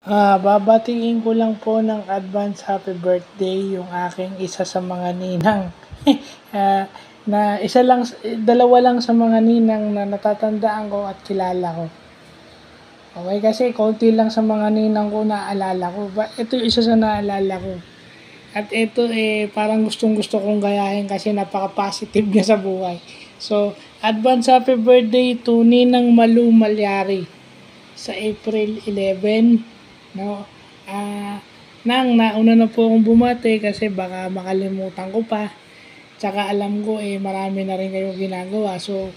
Babatiin ko lang po ng advance happy birthday yung aking isa sa mga ninang. Ah, na isa lang, dalawa lang sa mga ninang na natatandaan ko at kilala ko. Okay, kasi konti lang sa mga ninang ko naalala ko. Ito yung isa sa naalala ko. At ito parang gustong gusto kong gayahin kasi napaka-positive niya sa buhay. So, advance happy birthday to Ninang Malu Malyari sa April 11. No? Nang nauna na po akong bumati kasi baka makalimutan ko pa. Tsaka alam ko marami na rin kayong ginagawa. So,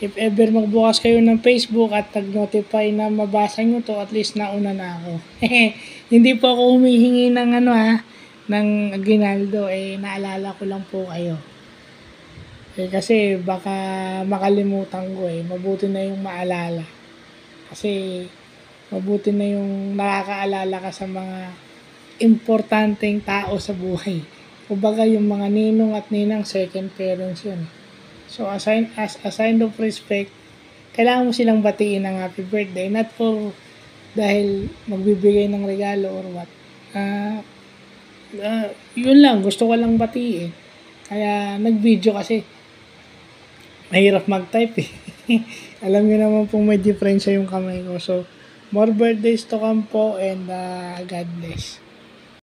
if ever magbukas kayo ng Facebook at nag-notify na mabasa nyo to, at least nauna na ako. Hindi po ako humihingi ng ng aguinaldo, naalala ko lang po kayo. Kasi baka makalimutan ko mabuti na yung maalala. Kasi mabuti na yung nakakaalala ka sa mga importanteng tao sa buhay. Kumbaga yung mga ninong at ninang second parents yun. So as a sign of respect, kailangan mo silang batiin ng happy birthday. Not for dahil magbibigay ng regalo or what. Yun lang, gusto ko lang batiin. Kaya nag-video kasi mahirap mag-type Alam niyo naman pong may diferensya yung kamay ko. So, more birthdays to come po and God bless.